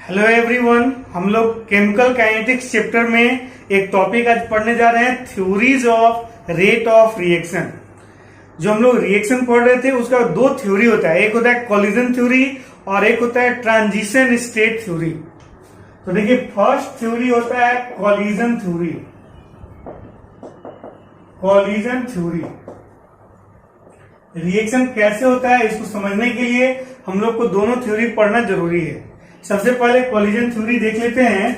Hello everyone, हम लोग chemical kinetics chapter में एक टॉपिक आज पढ़ने जा रहे हैं, theories of rate of reaction. जो हम लोग रिएक्शन पढ़ रहे थे उसका दो थ्योरी होता है, एक होता है कोलिजन थ्योरी और एक होता है ट्रांजिशन स्टेट थ्योरी। तो देखिए, फर्स्ट थ्योरी होता है collision theory. Collision theory reaction कैसे होता है इसको समझने के लिए हम लोग को दोनों थ्योरी पढ़ना जरूरी है। सबसे पहले कोलिजन थ्योरी देख लेते हैं।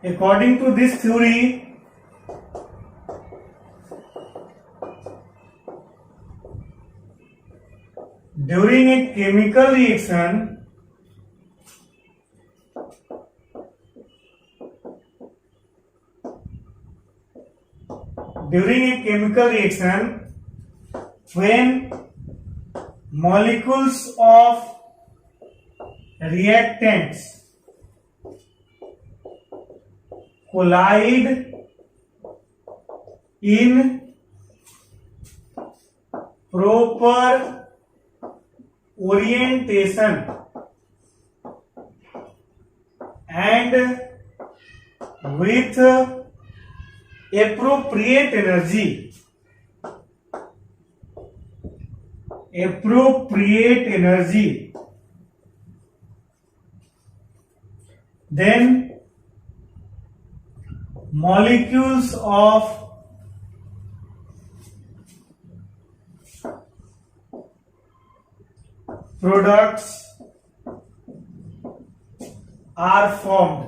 According to this theory, during a chemical reaction, when molecules of reactants collide in proper orientation and with appropriate energy, then molecules of products are formed।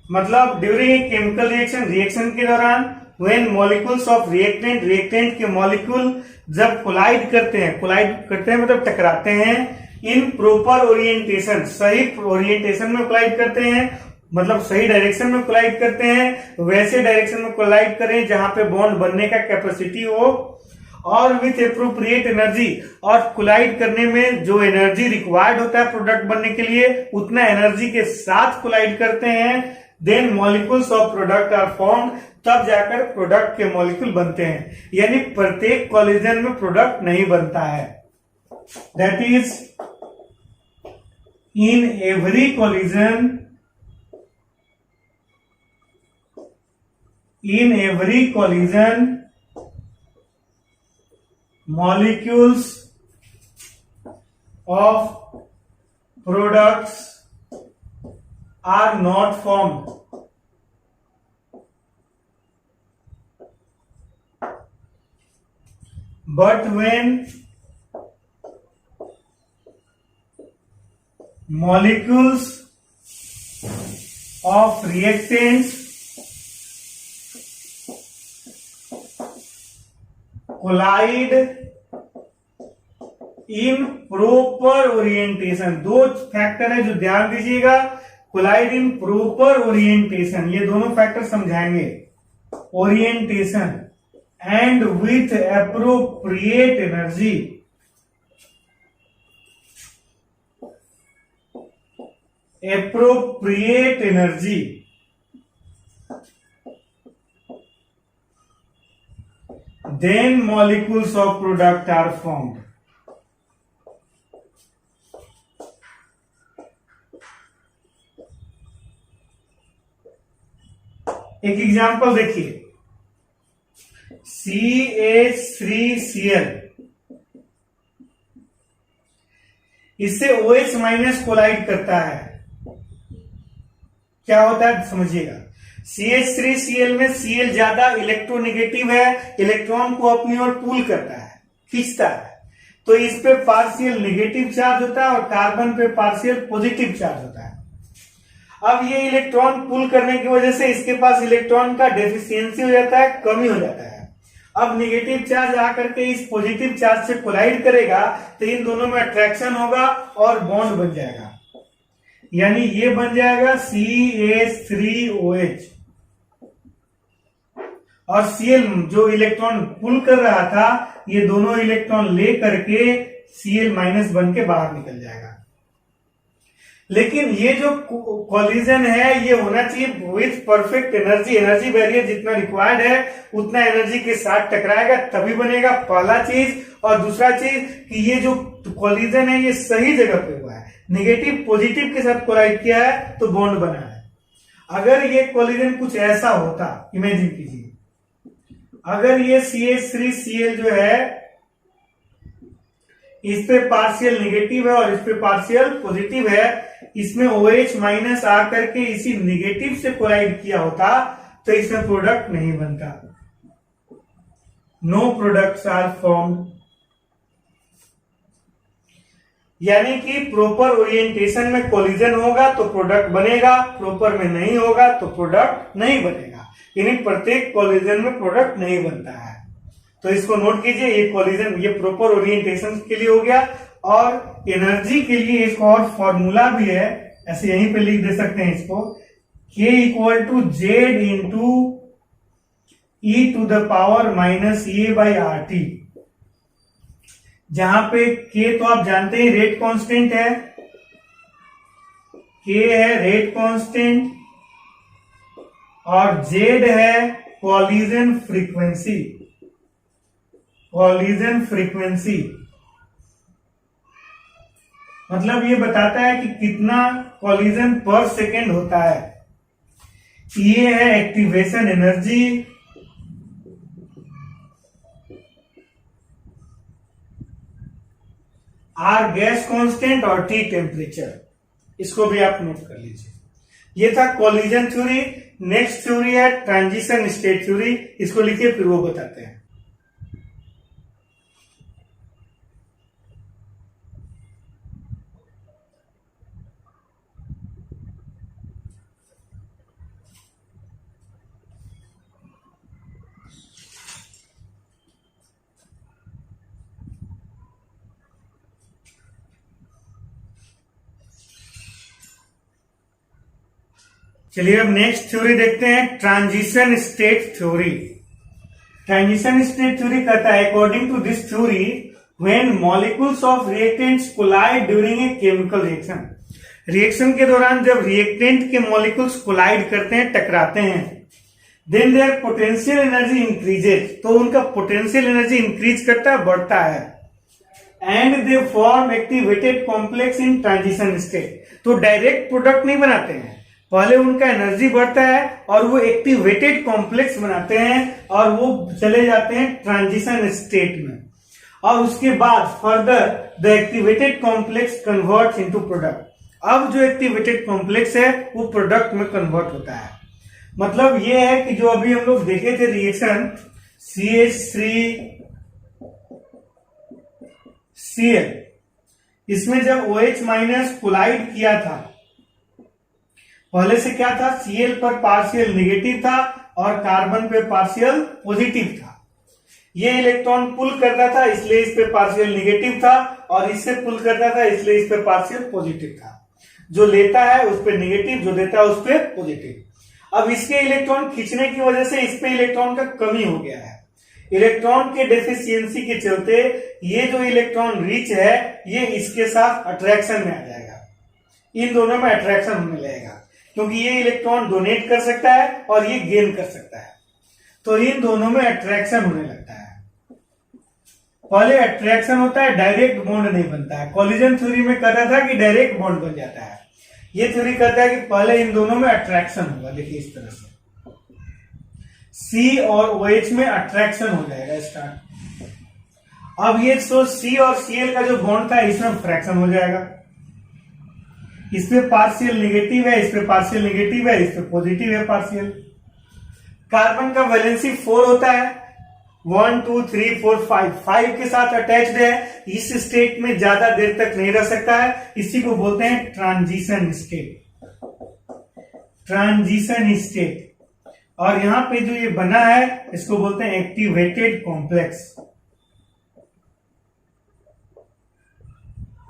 मतलब ड्यूरिंग ए केमिकल रिएक्शन के दौरान when molecules of reactant के molecule जब collide करते हैं मतलब टकराते हैं, इन प्रॉपर ओरिएंटेशन, सही ओरिएंटेशन में कोलाइड करते हैं, मतलब सही डायरेक्शन में कोलाइड करते हैं, वैसे डायरेक्शन में कोलाइड करें जहां पे बॉन्ड बनने का कैपेसिटी हो, और विथ एप्रोप्रिएट एनर्जी, और कोलाइड करने में जो एनर्जी रिक्वायर्ड होता है प्रोडक्ट बनने के लिए उतना एनर्जी के साथ कोलाइड करते हैं। Then molecules of product are formed, तब जाकर प्रोडक्ट के मॉलिक्यूल बनते हैं। यानी प्रत्येक कोलिजन में प्रोडक्ट नहीं बनता है। That is in every collision molecules of products are not formed, but when molecules of reactants collide in proper orientation, दो फैक्टर है जो ध्यान दीजिएगा, कोलाइड इन प्रॉपर ओरिएंटेशन, ये दोनों फैक्टर समझाएंगे। Orientation and with appropriate energy, then molecules of product are formed। एक example देखिए, CH3Cl, इससे OH माइनस कोलाइड करता है, क्या होता है समझिएगा। CH3Cl में Cl ज्यादा इलेक्ट्रोनेगेटिव है, इलेक्ट्रॉन को अपनी ओर पुल करता है, खींचता है, तो इस पे पार्शियल नेगेटिव चार्ज होता है और कार्बन पे पार्शियल पॉजिटिव चार्ज होता है। अब ये इलेक्ट्रॉन पुल करने की वजह से इसके पास इलेक्ट्रॉन का डेफिशिएंसी हो जाता है, कमी हो जाता है। अब नेगेटिव चार्ज आकर के इस पॉजिटिव चार्ज से कोलाइड करेगा तो इन दोनों में अट्रैक्शन होगा और बॉन्ड बन जाएगा, यानी ये बन जाएगा CH3OH, और Cl जो इलेक्ट्रॉन पुल कर रहा था ये दोनों इलेक्ट्रॉन ले करके Cl माइनस बन के बाहर निकल जाएगा। लेकिन ये जो कॉलिजन है ये होना चाहिए with perfect energy, energy barrier जितना रिक्वायर्ड है उतना एनर्जी के साथ टकराएगा तभी बनेगा, पहला चीज। और दूसरा चीज कि ये जो कॉलिजन है ये सही जगह पे हुआ है, नेगेटिव पॉजिटिव के साथ कोलाइड किया है तो बॉन्ड बना है। अगर ये कॉलिजन कुछ ऐसा होता, इमेजिन कीजिए, अगर ये CH3Cl जो है इस पे पार्शियल नेगेटिव है और इस पे पार्शियल पॉजिटिव है, इसमें OH माइनस आकर के इसी नेगेटिव से कोलाइड किया होता तो इसमें प्रोडक्ट नहीं बनता, नो प्रोडक्ट्स आर फॉर्म्ड। यानी कि प्रॉपर ओरिएंटेशन में कोलिजन होगा तो प्रोडक्ट बनेगा, प्रॉपर में नहीं होगा तो प्रोडक्ट नहीं बनेगा, यानी प्रत्येक कोलिजन में प्रोडक्ट नहीं बनता है। तो इसको नोट कीजिए, ये कोलिजन ये प्रॉपर ओरिएंटेशन के लिए हो गया। और एनर्जी के लिए एक और फॉर्मूला भी है, ऐसे यहीं पे लिख दे सकते हैं इसको, K equal to Z into e to the power minus A by R T, जहां पे K तो आप जानते हैं रेट कांस्टेंट है, K है रेट कांस्टेंट और Z है कॉलिजन फ्रीक्वेंसी, कॉलिजन फ्रीक्वेंसी मतलब ये बताता है कि कितना कॉलिजन पर सेकेंड होता है। ये है activation energy, R gas constant और टी टेम्परेचर, इसको भी आप नोट कर लीजिए। ये था कॉलिजन थ्योरी। नेक्स्ट थ्योरी है ट्रांजिशन स्टेट थ्योरी, इसको लिखिए फिर वो बताते हैं। चलिए अब नेक्स्ट थ्योरी देखते हैं, transition state theory. Transition state theory कहता है according to this theory when molecules of reactants collide during a chemical reaction, reaction के दौरान जब रिएक्टेंट के मॉलिक्यूल्स कोलाइड करते हैं, टकराते हैं, then their potential energy increases, तो उनका पोटेंशियल एनर्जी इंक्रीज करता है, बढ़ता है, and they form activated complex in transition state. तो डायरेक्ट प्रोडक्ट नहीं बनाते हैं, पहले उनका एनर्जी बढ़ता है और वो एक्टिवेटेड कॉम्प्लेक्स बनाते हैं और वो चले जाते हैं ट्रांजिशन स्टेट में, और उसके बाद further the activated complex converts into product. अब जो एक्टिवेटेड कॉम्प्लेक्स है वो प्रोडक्ट में कन्वर्ट होता है। मतलब ये है कि जो अभी हम लोग देखे थे रिएक्शन CH3Cl, इसमें जब OH माइनस कोलाइड किया था, पहले से क्या था, Cl पर पार्शियल नेगेटिव था और कार्बन पे पार्शियल पॉजिटिव था। ये इलेक्ट्रॉन पुल करता था इसलिए इस पे पार्शियल नेगेटिव था, और इससे पुल करता था इसलिए इस पे पार्शियल पॉजिटिव था। जो लेता है उस पे नेगेटिव, जो देता है उस पे पॉजिटिव। अब इसके इलेक्ट्रॉन खींचने की वजह से इस पे इलेक्ट्रॉन का कमी हो गया है। इलेक्ट्रॉन के डेफिशिएंसी के चलते ये जो इलेक्ट्रॉन रिच है ये इसके साथ अट्रैक्शन में आ जाएगा, इन दोनों में अट्रैक्शन होने लगेगा, क्योंकि ये इलेक्ट्रॉन डोनेट कर सकता है और ये गेन कर सकता है, तो इन दोनों में अट्रैक्शन होने लगता है। पहले अट्रैक्शन होता है, डायरेक्ट बॉन्ड नहीं बनता है। कॉलिजन थ्योरी में कहता था कि डायरेक्ट बॉन्ड बन जाता है, ये थ्योरी कहता है कि पहले इन दोनों में अट्रैक्शन होगा। देखिए इस तरह से C और OH में अट्रैक्शन हो जाएगा स्टार्ट। अब ये तो C और Cl का जो बॉन्ड था इसमें फ्रैक्शन हो जाएगा, इस पे पार्शियल नेगेटिव है, इस पे पार्शियल नेगेटिव है, इस पे पॉजिटिव है पार्शियल। कार्बन का वैलेंसी 4 होता है, 1 2 3 4 5 के साथ अटैच्ड है, इस स्टेट में ज्यादा देर तक नहीं रह सकता है, इसी को बोलते हैं ट्रांजिशन स्टेट, ट्रांजिशन स्टेट। और यहां पे जो ये बना है इसको बोलते हैं एक्टिवेटेड कॉम्प्लेक्स।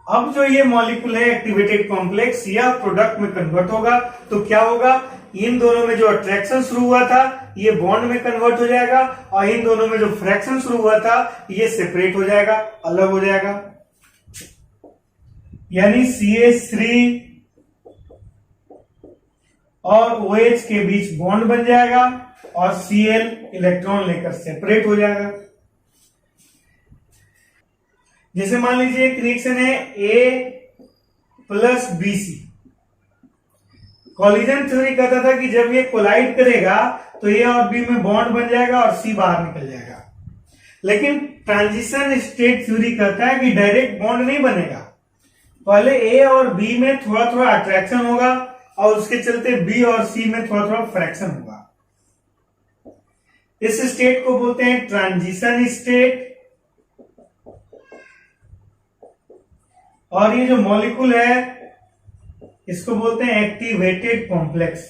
अब जो ये मॉलिक्यूल है एक्टिवेटेड कॉम्प्लेक्स, यह प्रोडक्ट में कन्वर्ट होगा, तो क्या होगा, इन दोनों में जो अट्रैक्शन शुरू हुआ था ये बॉन्ड में कन्वर्ट हो जाएगा, और इन दोनों में जो फ्रैक्शन शुरू हुआ था ये सेपरेट हो जाएगा, अलग हो जाएगा। यानी CH3 और OH के बीच बॉन्ड बन जाएगा और Cl इलेक्ट्रॉन लेकर सेपरेट हो जाएगा। जैसे मान लीजिए एक रिएक्शन है A+BC। कॉलिजन थ्योरी कहता था कि जब ये कोलाइड करेगा तो A और B में बॉन्ड बन जाएगा और C बाहर निकल जाएगा। लेकिन ट्रांजिशन स्टेट थ्योरी कहता है कि डायरेक्ट बॉन्ड नहीं बनेगा, पहले A और B में थोड़ा थोड़ा अट्रैक्शन होगा और उसके चलते B और C में थोड़ा थोड़ा फ्रैक्शन होगा। इस स्टेट को बोलते हैं ट्रांजिशन स्टेट। और ये जो मॉलिक्यूल है इसको बोलते हैं एक्टिवेटेड कॉम्प्लेक्स।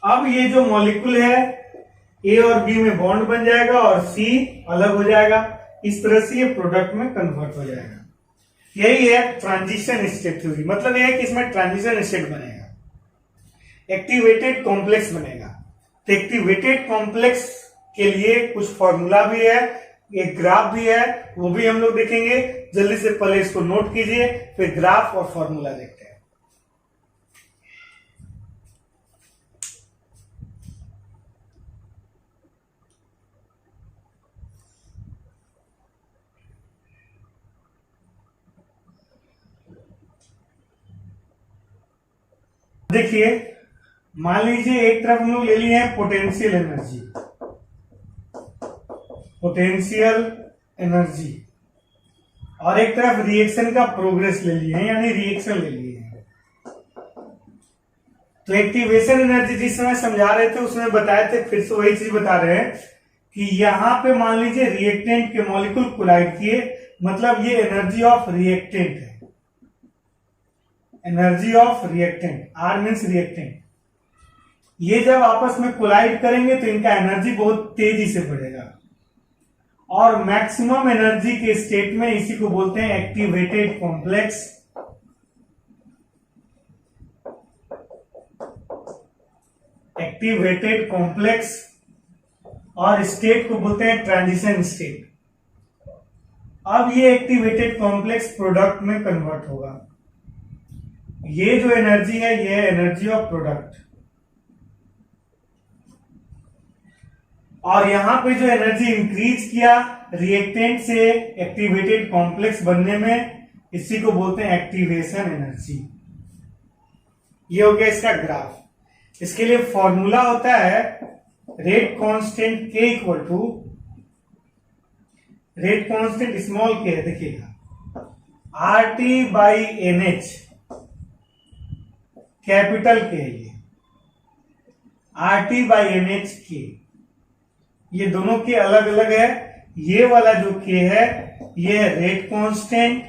अब ये जो मॉलिक्यूल है A और B में बॉन्ड बन जाएगा और C अलग हो जाएगा। इस तरह से ये प्रोडक्ट में कन्वर्ट हो जाएगा। यही है ट्रांजिशन स्टेट थ्योरी। मतलब यह है कि इसमें ट्रांजिशन स्टेट बनेगा, एक्टिवेटेड कॉम्प्लेक्स बनेगा। तो एक्टिवेटेड कॉम्प्लेक्स के लिए कुछ फॉर्मूला भी है, एक ग्राफ भी है, वो भी हम लोग देखेंगे। जल्दी से पहले इसको नोट कीजिए, फिर ग्राफ और फॉर्मूला देखते हैं। देखिए, मान लीजिए एक तरफ हम लोग ले लिए हैं पोटेंशियल एनर्जी, और एक तरफ रिएक्शन का प्रोग्रेस ले लिए हैं, यानी रिएक्शन ले लिए हैं। तो एक्टिवेशन एनर्जी जिस समय समझा रहे थे उसमें बताए थे, फिर से वही चीज बता रहे हैं कि यहां पे मान लीजिए रिएक्टेंट के मॉलिक्यूल कोलाइड किए, मतलब ये एनर्जी ऑफ रिएक्टेंट है। Energy of reactant, R means reactant. ये जब आपस में कोलाइड करेंगे तो इनका एनर्जी बहुत तेजी से बढ़ेगा और मैक्सिमम एनर्जी के स्टेट में इसी को बोलते हैं एक्टिवेटेड कॉम्प्लेक्स। एक्टिवेटेड कॉम्प्लेक्स और स्टेट को बोलते हैं ट्रांजिशन स्टेट। अब ये एक्टिवेटेड कॉम्प्लेक्स प्रोडक्ट में कन्वर्ट होगा। ये जो एनर्जी है ये है एनर्जी ऑफ प्रोडक्ट, और यहां पे जो एनर्जी इंक्रीज किया रिएक्टेंट से एक्टिवेटेड कॉम्प्लेक्स बनने में, इसी को बोलते हैं एक्टिवेशन एनर्जी। ये हो गया इसका ग्राफ। इसके लिए फॉर्मूला होता है rate constant K equal to, rate constant small k है, देखिएगा, RT by NH, capital K है ये, RT बाई NH K। ये दोनों के अलग अलग है। ये वाला जो K है ये है रेट कांस्टेंट,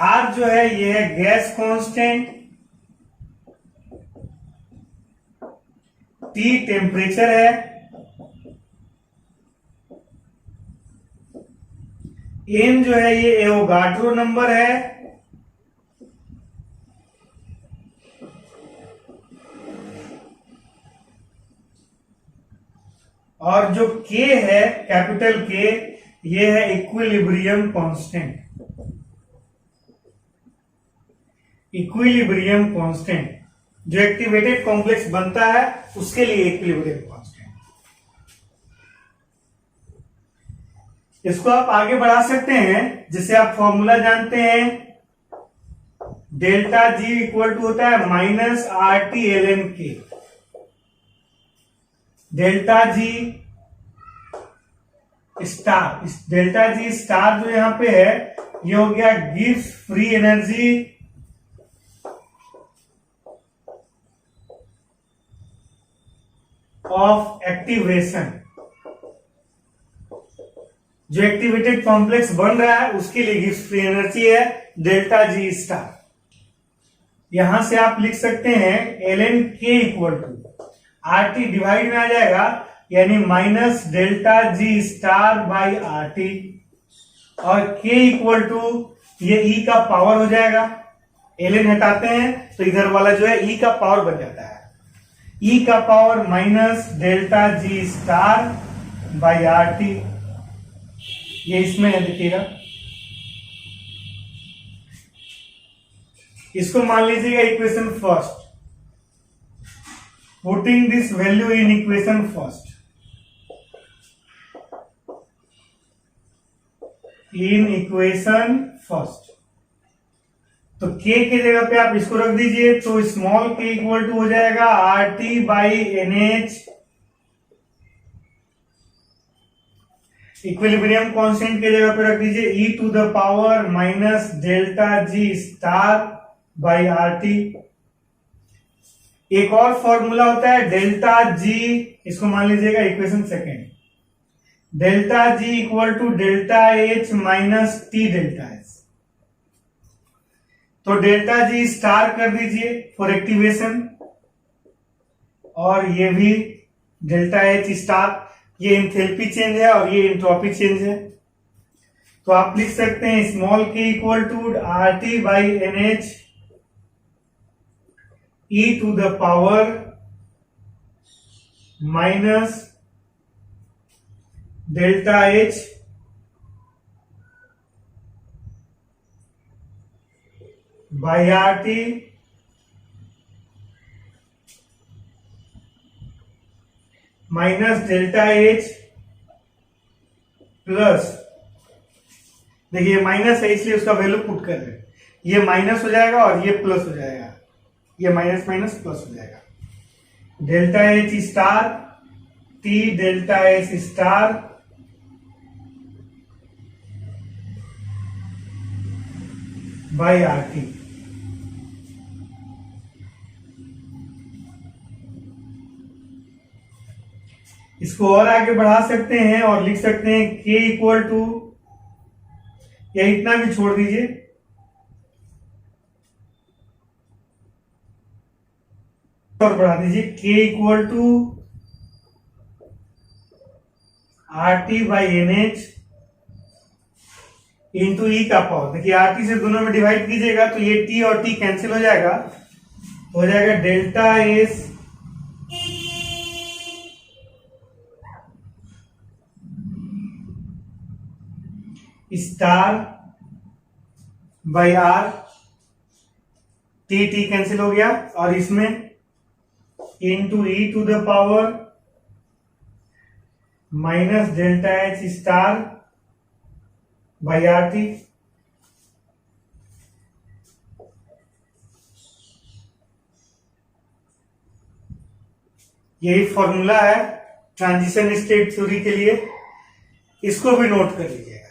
R जो है ये है गैस कांस्टेंट, T टेम्परेचर है, M जो है ये एवोगाड्रो नंबर है, और जो K है कैपिटल K ये है इक्विलिब्रियम कांस्टेंट। इक्विलिब्रियम कांस्टेंट जो एक्टिवेटेड कॉम्प्लेक्स बनता है उसके लिए इक्विलिब्रियम कांस्टेंट। इसको आप आगे बढ़ा सकते हैं, जिसे आप फॉर्मूला जानते हैं, डेल्टा G इक्वल टू होता है minus RT ln K। Delta G star, delta G star जो यहां पे है ये हो गया गिव्स फ्री एनर्जी ऑफ एक्टिवेशन। जो एक्टिवेटेड कॉम्प्लेक्स बन रहा है उसके लिए गिव्स फ्री एनर्जी है डेल्टा G स्टार। यहां से आप लिख सकते हैं ln K equal to RT divide में आ जाएगा, यानी minus delta G star by RT, और K इक्वल टू ये E का पावर हो जाएगा। ln हटाते हैं तो इधर वाला जो है E का पावर बन जाता है, E का power minus delta G star by RT। ये इसमें है, देखिएगा इसको मान लीजिएगा equation first, putting this value in equation first, in equation first, तो k की जगह पे आप इसको रख दीजिए, तो स्मॉल k इक्वल टू हो जाएगा RT by NH, equilibrium constant की जगह पे रख दीजिए e to the power minus delta G star by RT। एक और फॉर्मूला होता है डेल्टा G, इसको मान लीजिएगा equation second, delta G equal to delta H minus T delta H। तो डेल्टा G स्टार कर दीजिए फॉर एक्टिवेशन, और ये भी डेल्टा H स्टार, ये एंथैल्पी चेंज है और ये एंट्रोपी चेंज है। तो आप लिख सकते हैं small k equal to RT by NH e to the power minus delta H by RT minus delta H plus, देखिए माइनस है इसलिए उसका वैल्यू पुट कर रहे हैं, ये माइनस हो जाएगा और ये प्लस हो जाएगा, ये माइनस माइनस प्लस हो जाएगा, delta H star T delta S star by RT। इसको और आगे बढ़ा सकते हैं और लिख सकते हैं k इक्वल टू, या इतना भी छोड़ दीजिए, और बढ़ा दीजिए k equal to RT by NH into e का पावर। देखिए RT से दोनों में डिवाइड कीजिएगा तो ये t और t कैंसिल हो जाएगा, हो जाएगा delta S star by R, T cancel हो गया, और इसमें into e to the power minus delta H star by RT। यही फॉर्मूला है ट्रांजिशन स्टेट थ्योरी के लिए, इसको भी नोट कर लीजिए।